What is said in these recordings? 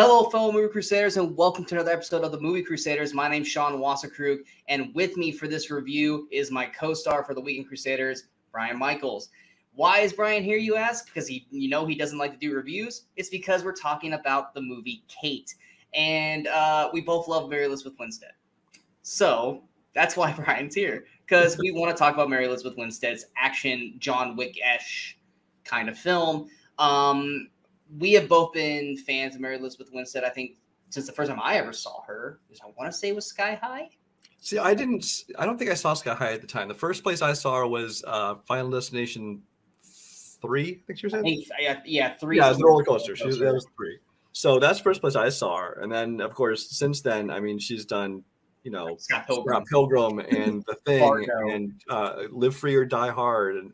Hello, fellow Movie Crusaders, and welcome to another episode of the Movie Crusaders. My name's Sean Wasserkrug, and with me for this review is my co-star for the Weekend Crusaders, Brian Michaels. Why is Brian here, you ask? Because he doesn't like to do reviews. It's because we're talking about the movie Kate, and we both love Mary Elizabeth Winstead. So that's why Brian's here, because we want to talk about Mary Elizabeth Winstead's action, John Wick-ish kind of film. We have both been fans of Mary Elizabeth Winstead, I think, since the first time I ever saw her, which I want to say was Sky High. See, I don't think I saw Sky High at the time. The first place I saw her was Final Destination 3, I think she was in. 3. Yeah, it was the roller coaster. That was 3. So that's the first place I saw her. And then, of course, since then, I mean, she's done, Scott Pilgrim and The Thing and Live Free or Die Hard and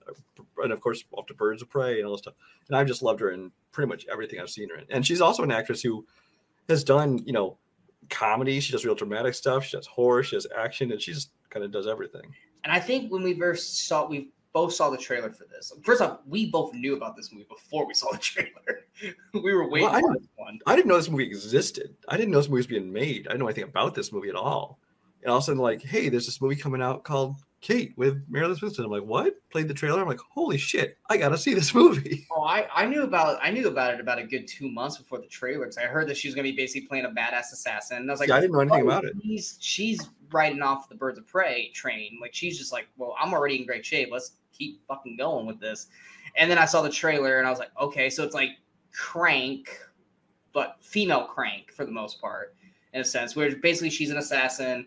of course, Off to Birds of Prey and all this stuff. And I've just loved her in pretty much everything I've seen her in. And she's also an actress who has done, comedy. She does real dramatic stuff. She does horror. She does action. And she just kind of does everything. And I think when we both saw the trailer for this. First off, we both knew about this movie before we saw the trailer. We were waiting for this one. I didn't know this movie existed. I didn't know this movie was being made. I didn't know anything about this movie at all. And all of a sudden, like, hey, there's this movie coming out called Kate with Mary Elizabeth Winstead. I'm like, what? Played the trailer. I'm like, holy shit, I gotta see this movie. Oh, I knew about it about a good 2 months before the trailer, because I heard that she was gonna be basically playing a badass assassin. And I was like, I didn't know anything about it. She's riding off the Birds of Prey train. Like, she's just like, well, I'm already in great shape. Let's keep fucking going with this. And then I saw the trailer and I was like, okay, so it's like Crank, but female Crank for the most part, in a sense, where basically she's an assassin.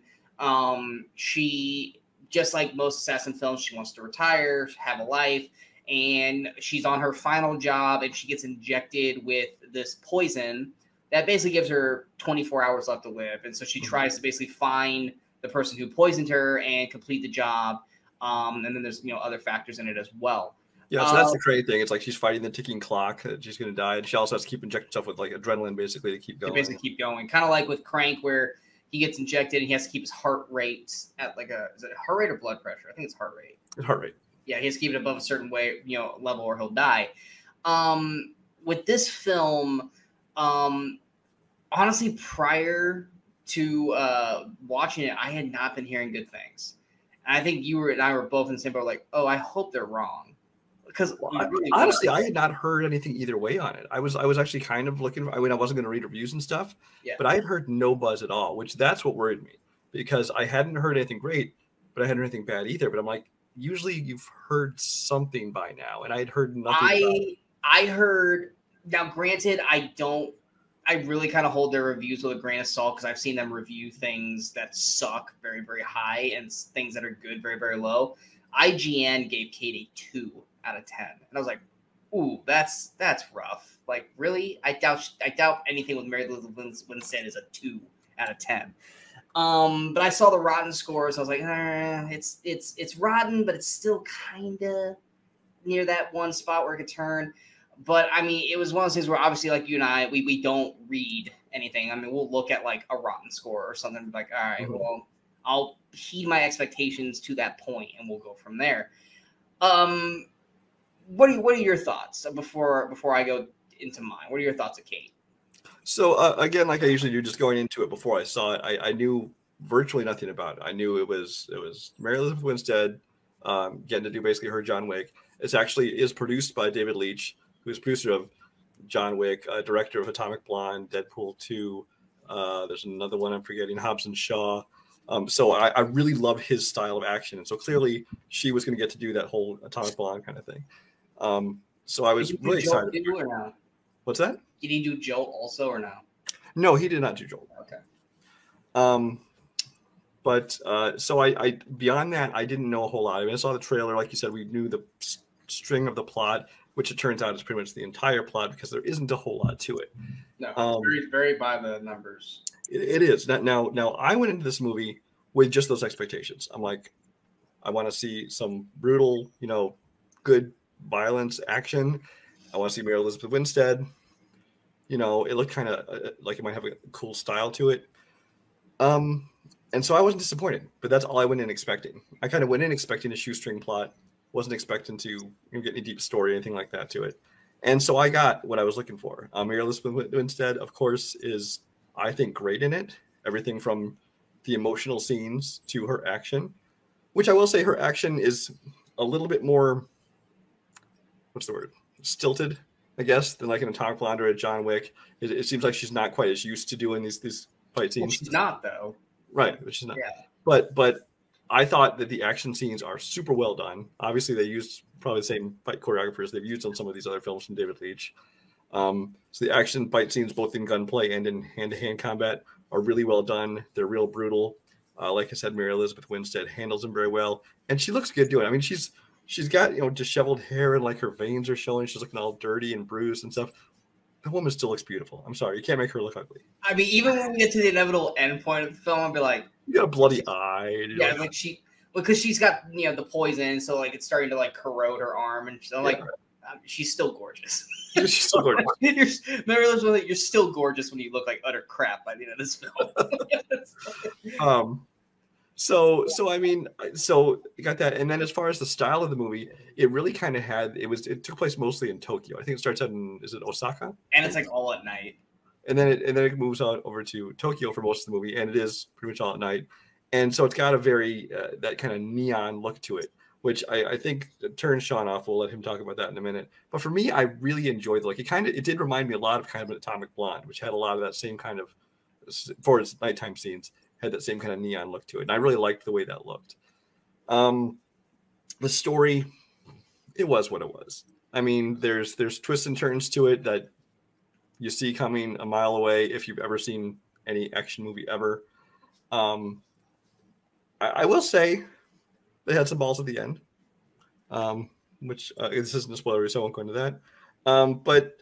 She, just like most assassin films, she wants to retire, have a life, and she's on her final job, and she gets injected with this poison that basically gives her 24 hours left to live. And so she tries to basically find the person who poisoned her and complete the job. And then there's other factors in it as well. Yeah, so that's the crazy thing. It's like she's fighting the ticking clock that she's going to die, and she also has to keep injecting herself with like adrenaline, basically, to keep going. To basically keep going, kind of like with Crank, where he gets injected and he has to keep his heart rate at is it heart rate or blood pressure? I think it's heart rate. It's heart rate. Yeah, he has to keep it above a certain level or he'll die. With this film, honestly, prior to watching it, I had not been hearing good things. And I think you and I were both in the same boat, like, oh, I hope they're wrong. Because honestly, I had not heard anything either way on it. I was actually kind of looking. I wasn't going to read reviews and stuff, but I had heard no buzz at all, which that's what worried me, because I hadn't heard anything great, but I hadn't heard anything bad either. But I'm like, usually you've heard something by now, and I had heard nothing. I heard. Now, granted, I really kind of hold their reviews with a grain of salt, because I've seen them review things that suck very, very high and things that are good very, very low. IGN gave Kate a 2 out of 10, and I was like, ooh, that's rough. Like, really? I doubt anything with Mary Elizabeth Winstead is a 2 out of 10. But I saw the Rotten scores. I was like, it's rotten, but it's still kind of near that one spot where it could turn. But I mean, it was one of those things where obviously, like you and I, we don't read anything. I mean, we'll look at like a Rotten score or something, and be like, all right, well, I'll heed my expectations to that point, and we'll go from there. What are your thoughts before I go into mine? What are your thoughts of Kate? So again, like I usually do, just going into it before I saw it, I knew virtually nothing about it. I knew it was Mary Elizabeth Winstead getting to do basically her John Wick. It actually is produced by David Leitch, who's producer of John Wick, director of Atomic Blonde, Deadpool 2. There's another one I'm forgetting, Hobbs and Shaw. So I really love his style of action, and so clearly she was going to get to do that whole Atomic Blonde kind of thing. So I was really excited. Did he do or no? What's that? Did he do Jolt also or no? No, he did not do Jolt. Okay. But so I beyond that, I didn't know a whole lot. I mean, I saw the trailer, like you said, we knew the string of the plot, which it turns out is pretty much the entire plot, because there isn't a whole lot to it. No, very by the numbers. It is. Now I went into this movie with just those expectations. I'm like, I want to see some brutal, good violence, action. I want to see Mary Elizabeth Winstead. It looked kind of like it might have a cool style to it. And so I wasn't disappointed, but that's all I went in expecting. I kind of went in expecting a shoestring plot, wasn't expecting to get any deep story or anything like that to it. And so I got what I was looking for. Mary Elizabeth Winstead, of course, is, I think, great in it. Everything from the emotional scenes to her action, which I will say her action is a little bit more, what's the word, stilted, I guess, than like an Atomic Blonde or a John Wick. It seems like she's not quite as used to doing these fight scenes. Well, she's not, though. Right, but she's not. Yeah. But I thought that the action scenes are super well done. Obviously, they used probably the same fight choreographers they've used on some of these other films from David Leitch. So the action fight scenes, both in gunplay and in hand-to-hand combat, are really well done. They're real brutal. Like I said, Mary Elizabeth Winstead handles them very well, and she looks good doing it. I mean, she's got, you know, disheveled hair and like her veins are showing. She's looking all dirty and bruised and stuff. The woman still looks beautiful. I'm sorry, you can't make her look ugly. I mean, even when we get to the inevitable end point of the film, I'll be like, you got a bloody eye. Yeah, like because she's got, you know, the poison, so like it's starting to like corrode her arm, and she's like, she's still gorgeous. She's still gorgeous. Mary Elizabeth, you're still gorgeous when you look like utter crap by the end of this film. So I mean, so you got that, and then as far as the style of the movie, it really kind of it took place mostly in Tokyo. I think it starts out in, is it Osaka? And it's like all at night. And then it moves on over to Tokyo for most of the movie, and it is pretty much all at night. And so it's got a very that kind of neon look to it, which I think turns Sean off. We'll let him talk about that in a minute. But for me, I really enjoyed the look. It did remind me a lot of kind of an Atomic Blonde, which had a lot of that same kind of, for its nighttime scenes, had that same kind of neon look to it. And I really liked the way that looked. The story, it was what it was. I mean, there's twists and turns to it that you see coming a mile away if you've ever seen any action movie ever. I will say they had some balls at the end, which this isn't a spoiler, so I won't go into that. But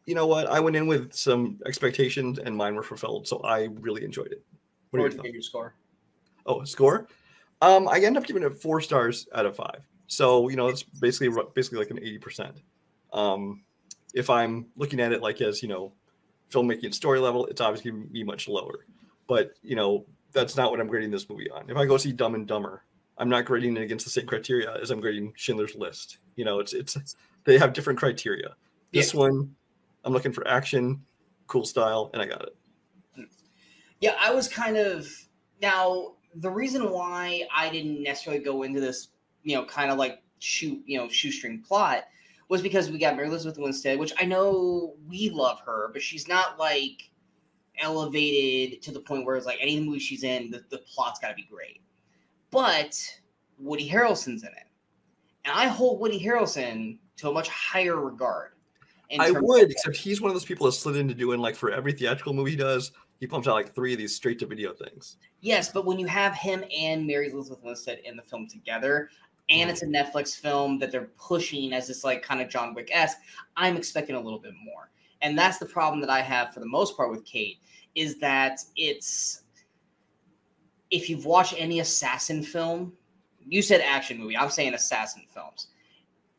you know what? I went in with some expectations, and mine were fulfilled, so I really enjoyed it. What did you give your score? Oh, score? I ended up giving it 4 stars out of 5. So, you know, it's basically like an 80%. If I'm looking at it like as, you know, filmmaking story level, it's obviously going to be much lower. But, you know, that's not what I'm grading this movie on. If I go see Dumb and Dumber, I'm not grading it against the same criteria as I'm grading Schindler's List. You know, it's they have different criteria. This one, I'm looking for action, cool style, and I got it. Yeah, I was kind of, now the reason why I didn't necessarily go into this, you know, kind of like shoestring plot was because we got Mary Elizabeth Winstead, which I know we love her, but she's not like elevated to the point where it's like any movie she's in, the plot's got to be great. But Woody Harrelson's in it, and I hold Woody Harrelson to a much higher regard. I would, except he's one of those people that slid into doing, like, for every theatrical movie he does, he pumps out like 3 of these straight to video things. Yes, but when you have him and Mary Elizabeth Winstead in the film together, and it's a Netflix film that they're pushing as this like kind of John Wick-esque, I'm expecting a little bit more. And that's the problem that I have for the most part with Kate, is that it's, if you've watched any assassin film, you said action movie, I'm saying assassin films.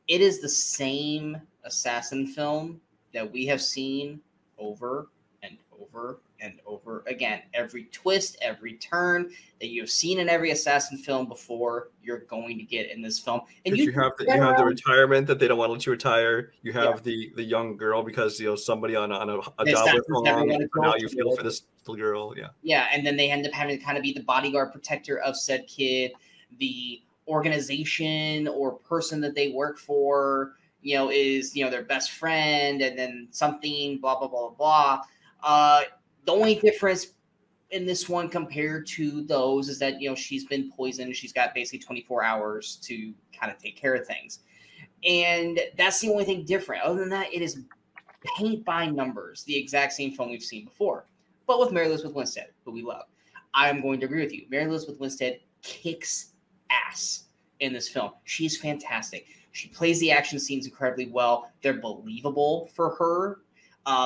It is the same assassin film that we have seen over and over and over again. Every twist, every turn that you've seen in every assassin film before, you're going to get in this film. And you have the retirement that they don't want to let you retire. You have the young girl because, you know, somebody on a job with wrong, and now you feel for this little girl. Yeah, and then they end up having to kind of be the bodyguard protector of said kid. The organization or person that they work for, you know, is, you know, their best friend, and then something blah blah blah blah. The only difference in this one compared to those is that, you know, she's been poisoned. She's got basically 24 hours to kind of take care of things. And that's the only thing different. Other than that, it is paint by numbers, the exact same film we've seen before, but with Mary Elizabeth Winstead, who we love. I am going to agree with you. Mary Elizabeth Winstead kicks ass in this film. She's fantastic. She plays the action scenes incredibly well. They're believable for her.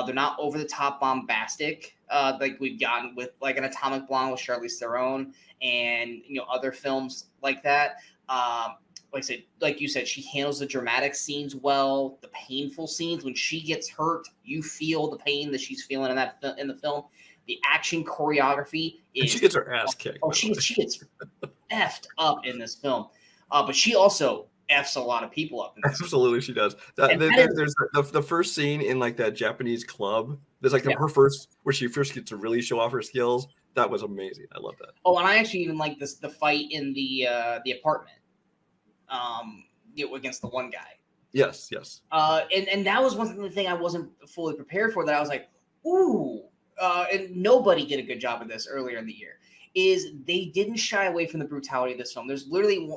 They're not over the top bombastic like we've gotten with like an Atomic Blonde with Charlize Theron and, you know, other films like that. Like you said, she handles the dramatic scenes well, the painful scenes. When she gets hurt, you feel the pain that she's feeling in the film. The action choreography is, and she gets her ass kicked. Oh, she gets effed up in this film. But she also F's a lot of people up in this. Absolutely, she does. There's the first scene in like that Japanese club. There's like her first where she first gets to really show off her skills. That was amazing. I love that. Oh, and I actually even like the fight in the apartment, against the one guy. Yes. And that was one thing I wasn't fully prepared for. That I was like, ooh, and nobody did a good job of this earlier in the year. Is they didn't shy away from the brutality of this film. There's literally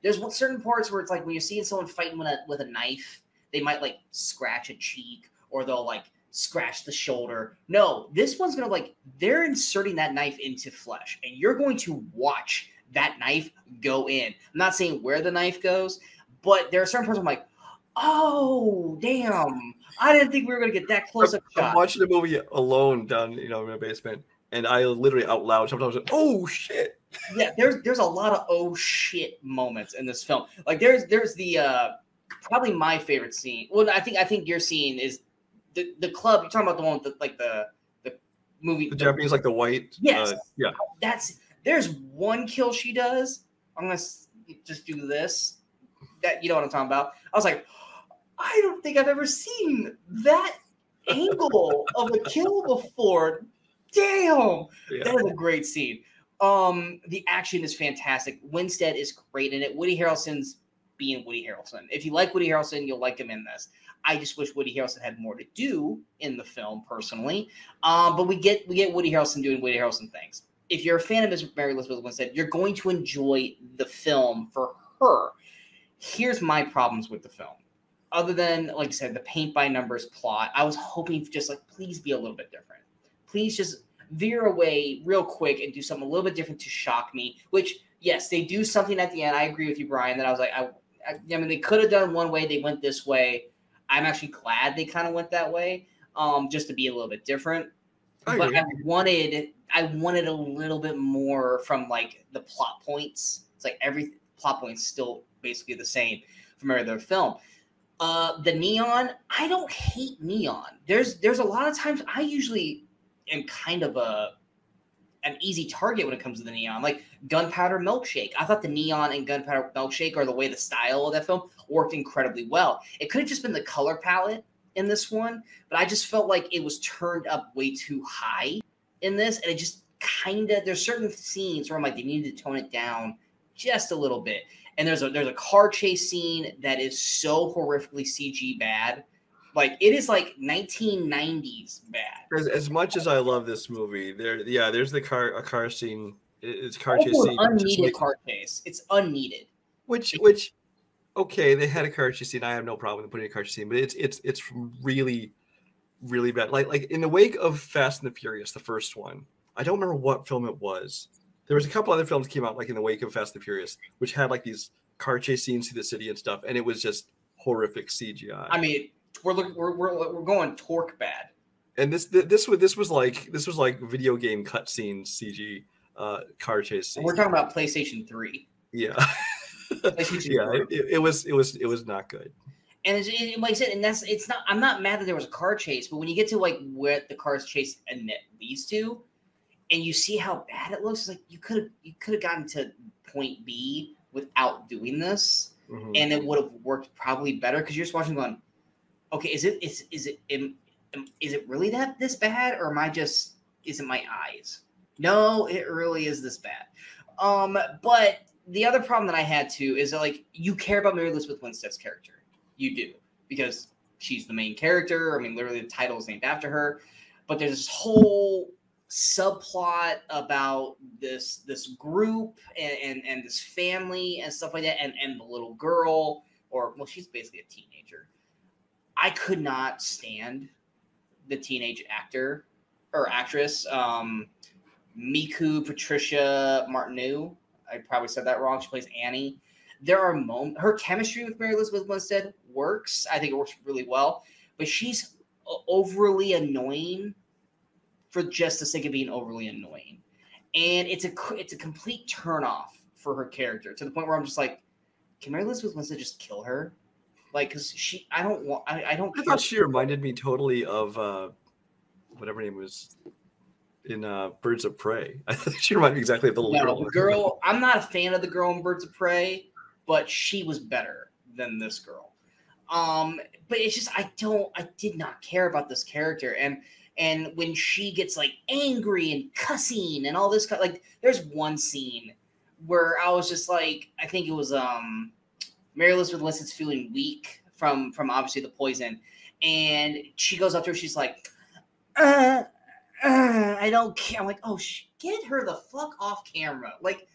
there's certain parts where it's like when you're seeing someone fighting with a knife, they might like scratch a cheek or they'll like scratch the shoulder. No, this one's gonna they're inserting that knife into flesh, and you're going to watch that knife go in. I'm not saying where the knife goes, but there are certain parts I'm like, oh damn, I didn't think we were gonna get that close up shot. I'm watching the movie alone down in my basement, and I literally out loud sometimes like, oh shit. Yeah, there's a lot of oh shit moments in this film. Like there's the probably my favorite scene. Well, I think your scene is the club. You're talking about the one with the movie. The Japanese, like the white. Yes. Yeah. There's one kill she does. I'm gonna just do this. That, you know what I'm talking about. I was like, I don't think I've ever seen that angle of a kill before. Damn, that is a great scene. The action is fantastic. Winstead is great in it. Woody Harrelson's being Woody Harrelson. If you like Woody Harrelson, you'll like him in this. I just wish Woody Harrelson had more to do in the film, personally. But we get Woody Harrelson doing Woody Harrelson things. If you're a fan of Mary Elizabeth Winstead, you're going to enjoy the film for her. Here's my problems with the film. Other than, like I said, the paint by numbers plot, I was hoping just please be a little bit different. Please just veer away real quick and do something a little bit different to shock me, which, yes, they do something at the end. I agree with you, Brian, that I was like, I mean, they could have done one way. They went this way. I'm actually glad they kind of went that way, just to be a little bit different. But I wanted a little bit more from the plot points. It's like every plot point's still basically the same from every other film. The neon, I don't hate neon. There's a lot of times I usually am kind of an easy target when it comes to the neon, like Gunpowder Milkshake. I thought the neon and Gunpowder Milkshake, or the way the style of that film worked incredibly well. It could have just been the color palette in this one, but I just felt like it was turned up way too high in this, and it just there's certain scenes where I'm like, they needed to tone it down just a little bit. And there's a car chase scene that is so horrifically CG bad. Like, it is like 1990s bad. As much as I love this movie, there's a car scene. It's car chase scene. Unneeded car chase. It's unneeded. Which okay, they had a car chase scene. I have no problem with putting a car chase scene, but it's really, really bad. Like in the wake of Fast and the Furious, the first one, I don't remember what film it was. There was a couple other films that came out like in the wake of Fast and the Furious, which had like these car chase scenes through the city and stuff, and it was just horrific CGI. I mean, we're going torque bad. And this was like video game cutscene CG car chase scene. We're talking about PlayStation 3. Yeah. PlayStation 3. It was not good. And like I said, and it's not. I'm not mad that there was a car chase, but when you get to where the cars chase and it leads to, and you see how bad it looks, it's like you could have gotten to point B without doing this, and it would have worked probably better, because you're just watching going, okay, is it really this bad, or is it my eyes? No, it really is this bad. But the other problem that I had too is that you care about Mary Elizabeth Winstead's character. You do, because she's the main character. I mean, literally the title is named after her. But there's this whole subplot about this group and this family and stuff like that, and the little girl, she's basically a teenager. I could not stand the teenage actor or actress, Miku Patricia Martineau. I probably said that wrong. She plays Annie. There are moments, her chemistry with Mary Elizabeth Winstead works. I think it works really well, but she's overly annoying for just the sake of being overly annoying. And it's a complete turnoff for her character, to the point where I'm just like, can Mary Elizabeth Winstead just kill her? Because I thought she reminded me totally of whatever her name was in Birds of Prey. I thought she reminded me exactly of the little girl. Girl, I'm not a fan of the girl in Birds of Prey. but she was better than this girl. But it's just I did not care about this character, and when she gets like angry and cussing and all this kind, like there's one scene where I was just like, I think it was Mary Elizabeth Winstead's feeling weak from obviously the poison, and she goes up to her, she's like, I don't care. I'm like, oh, get her the fuck off camera. Like,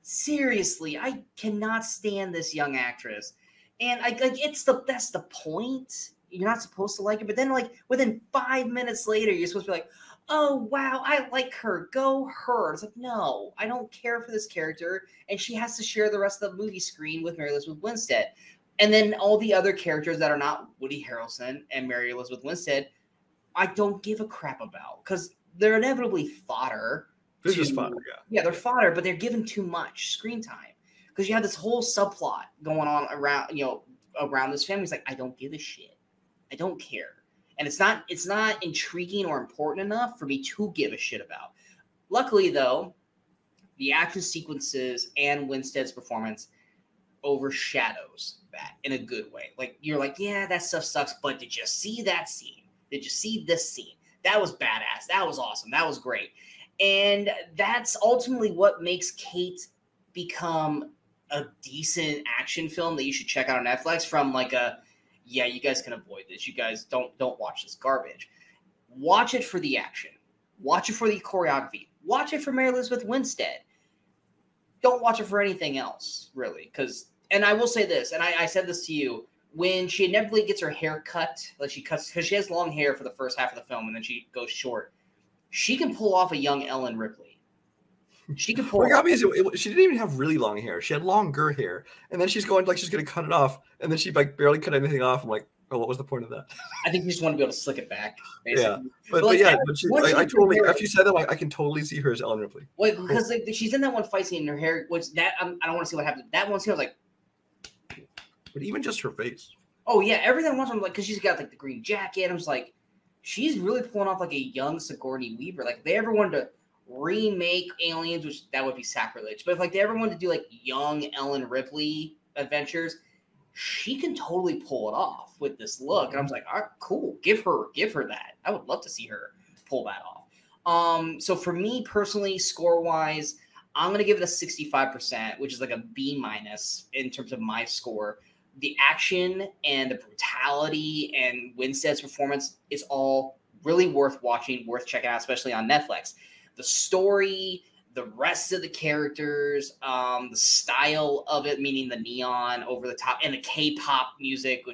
seriously, I cannot stand this young actress. And that's the point. You're not supposed to like her, but then like within 5 minutes later, you're supposed to be like, oh wow, I like her. Go her. It's like, no, I don't care for this character, and she has to share the rest of the movie screen with Mary Elizabeth Winstead. And then all the other characters that are not Woody Harrelson and Mary Elizabeth Winstead, I don't give a crap about because they're inevitably fodder. They're just fodder, yeah. Yeah, they're fodder, but they're given too much screen time because you have this whole subplot going on around this family. It's like, I don't give a shit. I don't care. And it's not intriguing or important enough for me to give a shit about. Luckily, though, the action sequences and Winstead's performance overshadows that in a good way. Like, you're like, yeah, that stuff sucks, but did you see that scene? Did you see this scene? That was badass. That was awesome. That was great. And that's ultimately what makes Kate become a decent action film that you should check out on Netflix from like a, yeah, you guys can avoid this. You guys don't watch this garbage. Watch it for the action. Watch it for the choreography. Watch it for Mary Elizabeth Winstead. Don't watch it for anything else, really. And I will say this, and I said this to you, when she inevitably gets her hair cut, like she cuts, because she has long hair for the first half of the film, and then she goes short. She can pull off a young Ellen Ripley. She can pull. What got me is she didn't even have really long hair. She had longer hair, and then she's going like she's going to cut it off, and then she like barely cut anything off. I'm like, oh, what was the point of that? I think we just want to be able to slick it back. Basically. Yeah, but yeah, I totally. After you said that, like, I can totally see her as Ellen Ripley. Well, because like, she's in that one fight scene, and her hair, which that I don't want to see what happens. That one scene, I was like, but even just her face. Oh yeah, everything once I'm like, because she's got like the green jacket. I was like, she's really pulling off like a young Sigourney Weaver. Like, if they ever wanted to remake Aliens, which that would be sacrilege, but if like they ever wanted to do like young Ellen Ripley adventures, she can totally pull it off with this look. And I was like, all right, cool, give her that. I would love to see her pull that off. So for me personally, score wise, I'm gonna give it a 65%, which is like a B- in terms of my score. The action and the brutality and Winstead's performance is all really worth watching, worth checking out, especially on Netflix. The story, the rest of the characters, the style of it, meaning the neon over the top, and the K-pop music,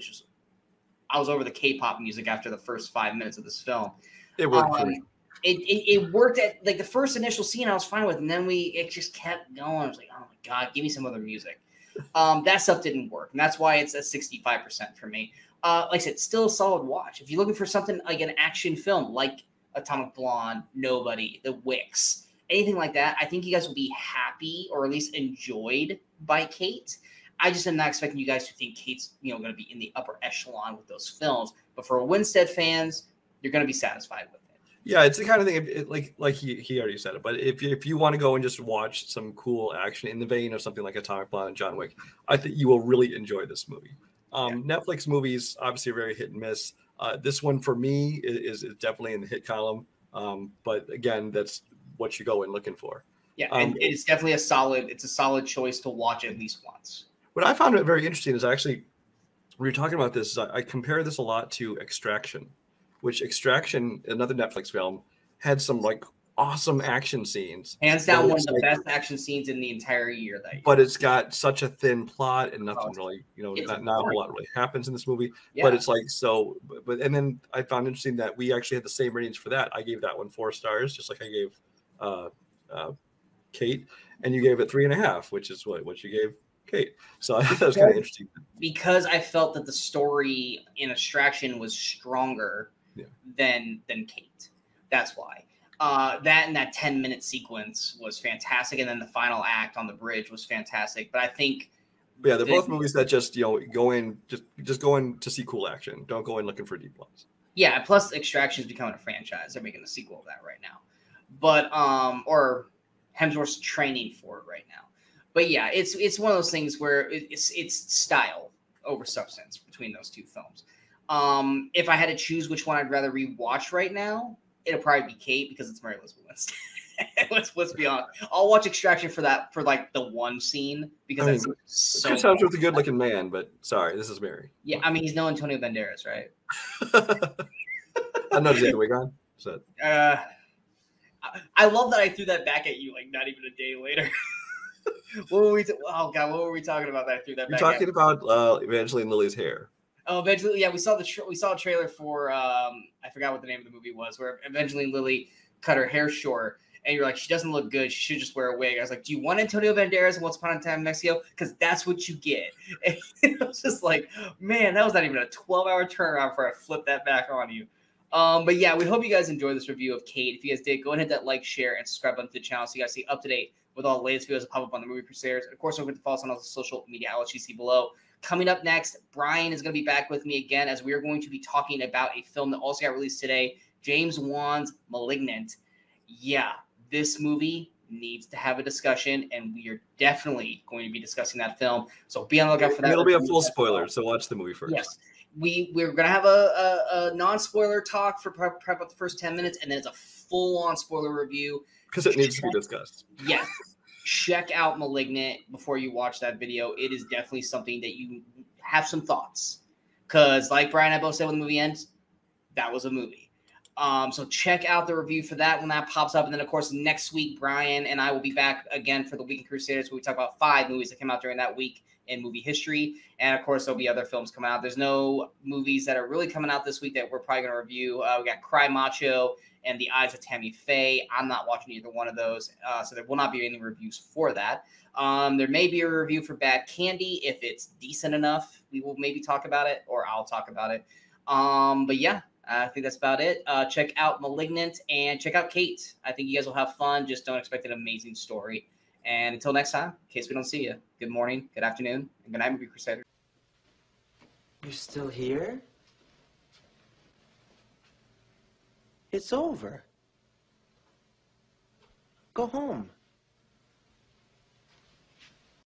I was over the K-pop music after the first 5 minutes of this film. It worked for me. It worked at like the first initial scene I was fine with, and then it just kept going. I was like, oh my God, give me some other music. That stuff didn't work, and that's why it's a 65% for me. Like I said, still a solid watch. If you're looking for something like an action film, like Atomic Blonde, Nobody, The Wicks, anything like that, I think you guys will be happy or at least enjoyed by Kate. I just am not expecting you guys to think Kate's going to be in the upper echelon with those films. But for Winstead fans, you're going to be satisfied with it. Yeah, it's the kind of thing, like he already said it, but if you want to go and just watch some cool action in the vein of something like Atomic Blonde and John Wick, I think you will really enjoy this movie. Netflix movies obviously are very hit and miss. This one for me is definitely in the hit column, but again, that's what you go in looking for. Yeah, and it's definitely a solid choice to watch at least once. What I found very interesting is actually, when you're talking about this, I compare this a lot to Extraction. Which Extraction, another Netflix film, had some like awesome action scenes. Hands down, one of the best action scenes in the entire year that year. But it's got such a thin plot and nothing really, not a whole lot really happens in this movie. Yeah. But it's like so. But and then I found interesting that we actually had the same ratings for that. I gave that one 4 stars, just like I gave Kate, and you gave it 3.5, which is what you gave Kate. So I thought that was kind of interesting. Because I felt that the story in Extraction was stronger. Yeah. than Kate. That's why. That and that 10-minute sequence was fantastic, and then the final act on the bridge was fantastic. But I think, they're both movies that just go in just go in to see cool action. Don't go in looking for deep plots. Yeah. Plus, Extraction is becoming a franchise. They're making a sequel of that right now, but or Hemsworth's training for it right now. But yeah, it's one of those things where it's style over substance between those two films. If I had to choose which one I'd rather rewatch right now, it'll probably be Kate because it's Mary Elizabeth Winstead. let's be honest. I'll watch Extraction for like the one scene because I that's mean, so. Chris Hemsworth's a good-looking man, but sorry, this is Mary. Yeah, I mean he's no Antonio Banderas, right? I know the other way gone. So. I love that I threw that back at you like not even a day later. What were we? Oh god, what were we talking about? That I threw that. You're back talking at about Evangeline Lilly's hair. Oh, eventually, yeah, we saw a trailer for I forgot what the name of the movie was, where Evangeline Lilly cut her hair short, and you're like, she doesn't look good. She should just wear a wig. I was like, do you want Antonio Banderas in Once Upon a Time in Mexico? Because that's what you get. And it was just like, man, that was not even a 12-hour turnaround before I flipped that back on you. But yeah, we hope you guys enjoyed this review of Kate. If you guys did, go ahead and hit that like, share, and subscribe button to the channel so you guys stay up to date with all the latest videos that pop up on the Movie Crusaders. And of course, don't forget to follow us on all the social media outlets you see below. Coming up next, Brian is going to be back with me again as we are going to be talking about a film that also got released today, James Wan's *Malignant*. Yeah, this movie needs to have a discussion, and we are definitely going to be discussing that film. So be on the lookout for that. It'll be a full spoiler, so watch the movie first. Yes. We're going to have a non-spoiler talk for probably about the first 10 minutes, and then it's a full-on spoiler review. Because it needs to be discussed. Yes. Check out *Malignant* before you watch that video. It is definitely something that you have some thoughts. Because like Brian and I both said when the movie ends, that was a movie. So check out the review for that when that pops up. And then, of course, next week, Brian and I will be back again for the Weekend Crusaders, where we talk about 5 movies that came out during that week in movie history. And, of course, there'll be other films coming out. There's no movies that are really coming out this week that we're probably going to review. We got Cry Macho and The Eyes of Tammy Faye. I'm not watching either one of those, so there will not be any reviews for that. There may be a review for Bad Candy. If it's decent enough, we will maybe talk about it, or I'll talk about it. But yeah, I think that's about it. Check out *Malignant* and check out Kate. I think you guys will have fun. Just don't expect an amazing story. And until next time, in case we don't see you, good morning, good afternoon, and good night, Movie Crusaders. You're still here? It's over. Go home.